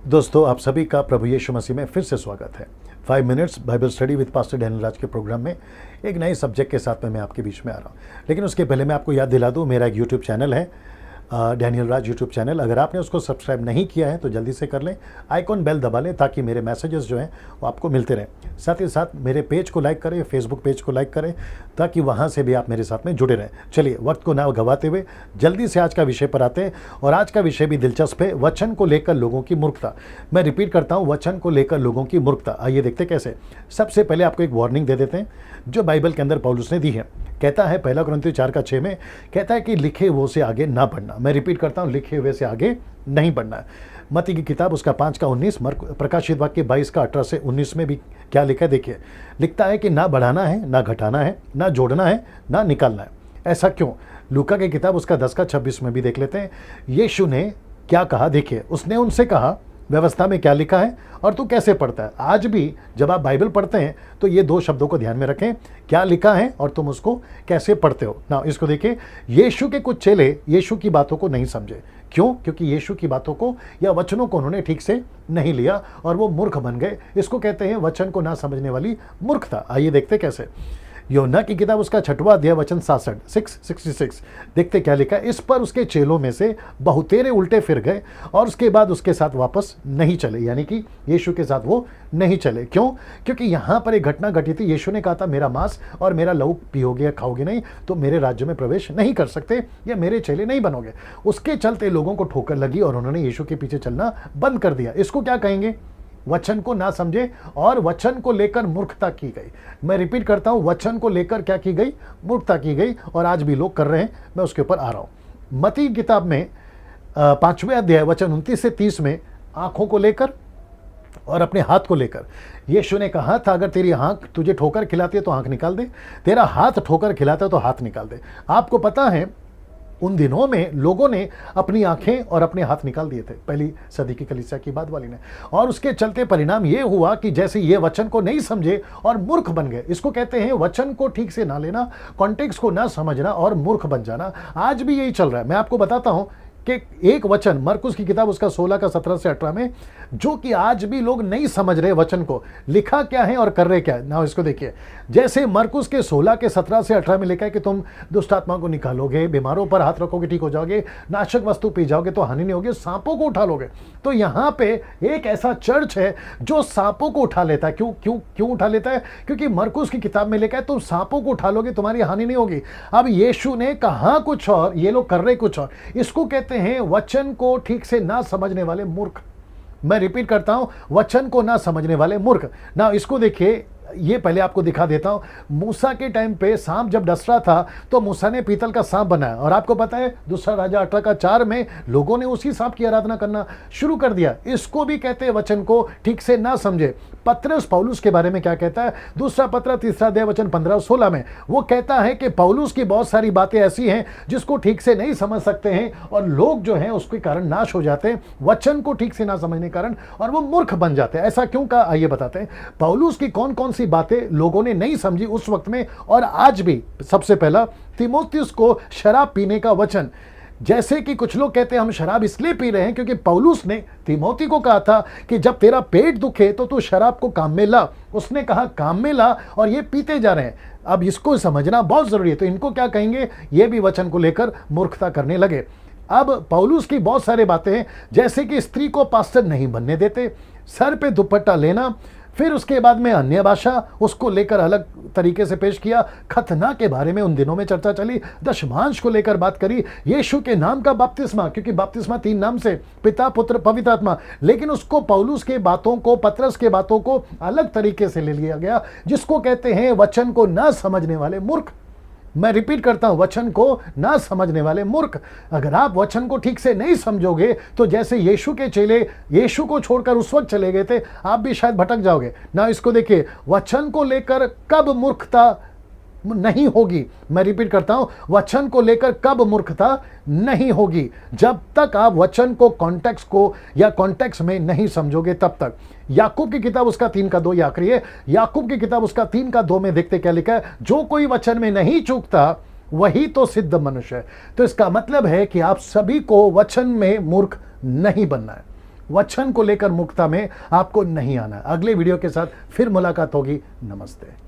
दोस्तों, आप सभी का प्रभु यीशु मसीह में फिर से स्वागत है। 5 minutes bible study with pastor Daniel Raj के प्रोग्राम में एक नए सब्जेक्ट के साथ में मैं आपके बीच में आ रहा हूँ। लेकिन उसके पहले मैं आपको याद दिला दूँ, मेरा एक यूट्यूब चैनल है, डैनियल राज यूट्यूब चैनल। अगर आपने उसको सब्सक्राइब नहीं किया है तो जल्दी से कर लें, आइकॉन बेल दबा लें ताकि मेरे मैसेजेस जो हैं वो आपको मिलते रहें। साथ ही साथ मेरे पेज को लाइक करें, फेसबुक पेज को लाइक करें ताकि वहाँ से भी आप मेरे साथ में जुड़े रहें। चलिए, वक्त को ना गवाते हुए जल्दी से आज का विषय पर आते हैं। और आज का विषय भी दिलचस्प है, वचन को लेकर लोगों की मूर्खता। मैं रिपीट करता हूँ, वचन को लेकर लोगों की मूर्खता। आइए देखते कैसे। सबसे पहले आपको एक वार्निंग दे देते हैं जो बाइबल के अंदर पौलुस ने दी है। कहता है 1 कुरिन्थियों 4:6 में, कहता है कि लिखे हुए से आगे ना बढ़ना। मैं रिपीट करता हूँ, लिखे हुए से आगे नहीं बढ़ना है। मत्ती की किताब उसका 5:19, प्रकाशित वाक्य 22:18 से 19 में भी क्या लिखा है देखिए। लिखता है कि ना बढ़ाना है, ना घटाना है, ना जोड़ना है, ना निकालना है। ऐसा क्यों? लूका की किताब उसका 10:26 में भी देख लेते हैं। यीशु ने क्या कहा देखिए। उसने उनसे कहा, व्यवस्था में क्या लिखा है और तू कैसे पढ़ता है? आज भी जब आप बाइबल पढ़ते हैं तो ये 2 शब्दों को ध्यान में रखें, क्या लिखा है और तुम उसको कैसे पढ़ते हो ना। इसको देखिए, यीशु के कुछ चेले यीशु की बातों को नहीं समझे। क्यों? क्योंकि यीशु की बातों को या वचनों को उन्होंने ठीक से नहीं लिया और वो मूर्ख बन गए। इसको कहते हैं वचन को ना समझने वाली मूर्खता। आइए देखते कैसे। यूहन्ना की किताब उसका 6वां अध्याय वचन 66 देखते क्या लिखा है। इस पर उसके चेलों में से बहुतेरे उल्टे फिर गए और उसके बाद उसके साथ वापस नहीं चले, यानी कि यीशु के साथ वो नहीं चले। क्यों? क्योंकि यहाँ पर एक घटना घटी थी। यीशु ने कहा था, मेरा मांस और मेरा लहू पियोगे या खाओगे नहीं तो मेरे राज्य में प्रवेश नहीं कर सकते या मेरे चेले नहीं बनोगे। उसके चलते लोगों को ठोकर लगी और उन्होंने यीशु के पीछे चलना बंद कर दिया। इसको क्या कहेंगे? वचन को ना समझे और वचन को लेकर मूर्खता की गई। मैं रिपीट करता हूं, वचन को लेकर क्या की गई? मूर्खता की गई। और आज भी लोग कर रहे हैं। मैं उसके ऊपर आ रहा हूं। मत्ती की किताब में 5वें अध्याय वचन 29 से 30 में आंखों को लेकर और अपने हाथ को लेकर यीशु ने कहा था, अगर तेरी आंख तुझे ठोकर खिलाती है तो आंख निकाल दे, तेरा हाथ ठोकर खिलाता है तो हाथ निकाल दे। आपको पता है उन दिनों में लोगों ने अपनी आंखें और अपने हाथ निकाल दिए थे, पहली सदी की कलीसिया की बाद वाली ने। और उसके चलते परिणाम ये हुआ कि जैसे ये वचन को नहीं समझे और मूर्ख बन गए। इसको कहते हैं वचन को ठीक से ना लेना, कॉन्टेक्स्ट को ना समझना और मूर्ख बन जाना। आज भी यही चल रहा है। मैं आपको बताता हूं कि एक वचन मरकुस की किताब उसका 16:17 से 18 में, जो कि आज भी लोग नहीं समझ रहे वचन को, लिखा क्या है और कर रहे क्या है ना। इसको देखिए, जैसे मरकुस के 16 के 17 से 18 में लिखा है कि तुम दुष्ट आत्मा को निकालोगे, बीमारों पर हाथ रखोगे ठीक हो जाओगे, नाशक वस्तु पी जाओगे तो हानि नहीं होगी, सांपों को उठा लोगे। तो यहाँ पे एक ऐसा चर्च है जो सांपों को उठा लेता है। क्यों क्यों क्यों उठा लेता है? क्योंकि मरकुस की किताब में लिखा है तुम सांपों को उठा लोगे, तुम्हारी हानि नहीं होगी। अब यीशु ने कहा कुछ और, ये लोग कर रहे कुछ और। इसको कहते हैं वचन को ठीक से ना समझने वाले मूर्ख। मैं रिपीट करता हूं, वचन को ना समझने वाले मूर्ख ना। इसको देखिए, ये पहले आपको दिखा देता हूं। मूसा के टाइम पे सांप जब डस रहा था तो मूसा ने पीतल का सांप बनाया। और आपको पता है दूसरा राजा 18:4 में लोगों ने उसी सांप की आराधना करना शुरू कर दिया। इसको भी कहते हैं वचन को ठीक से ना समझे। पत्रस पौलुस के बारे में क्या कहता है? दूसरा पत्र 3 अध्याय वचन 15-16 में वो कहता है कि पौलुस की बहुत सारी बातें ऐसी हैं जिसको ठीक से नहीं समझ सकते हैं और लोग जो हैं उसके कारण नाश हो जाते हैं, वचन को ठीक से ना समझने के कारण, और वो मूर्ख बन जाते हैं। ऐसा क्यों कहा? आइए बताते हैं। पौलुस की कौन कौन सी बातें लोगों ने नहीं समझी उस वक्त में और आज भी। सबसे पहला, तीमुथियुस को शराब पीने का वचन। जैसे कि कुछ लोग कहते हैं हम शराब इसलिए पी रहे हैं क्योंकि पौलुस ने तीमुथि को कहा था कि जब तेरा पेट दुखे तो तू शराब को काम में ला। उसने कहा काम में ला और ये पीते जा रहे हैं। अब इसको समझना बहुत जरूरी है। तो इनको क्या कहेंगे? ये भी वचन को लेकर मूर्खता करने लगे। अब पौलुस की बहुत सारी बातें हैं, जैसे कि स्त्री को पास्टर नहीं बनने देते, सर पे दुपट्टा लेना, फिर उसके बाद में अन्य भाषा, उसको लेकर अलग तरीके से पेश किया। खतना के बारे में उन दिनों में चर्चा चली, दशमांश को लेकर बात करी, यीशु के नाम का बपतिस्मा, क्योंकि बपतिस्मा 3 नाम से, पिता पुत्र पवित्र आत्मा। लेकिन उसको पौलुस के बातों को, पतरस के बातों को अलग तरीके से ले लिया गया, जिसको कहते हैं वचन को ना समझने वाले मूर्ख। मैं रिपीट करता हूं, वचन को ना समझने वाले मूर्ख। अगर आप वचन को ठीक से नहीं समझोगे तो जैसे यीशु के चेले यीशु को छोड़कर उस वक्त चले गए थे, आप भी शायद भटक जाओगे ना। इसको देखिए, वचन को लेकर कब मूर्खता नहीं होगी। मैं रिपीट करता हूं, वचन को लेकर कब मूर्खता नहीं होगी? जब तक आप वचन को कॉन्टेक्स्ट को या कॉन्टेक्स्ट में नहीं समझोगे तब तक। याकूब की किताब उसका 3:2, ये आखिरी है। याकूब की किताब उसका 3:2 में देखते क्या लिखा है? जो कोई वचन में नहीं चूकता वही तो सिद्ध मनुष्य है। तो इसका मतलब है कि आप सभी को वचन में मूर्ख नहीं बनना है। वचन को लेकर मुक्ता में आपको नहीं आना। अगले वीडियो के साथ फिर मुलाकात होगी। नमस्ते।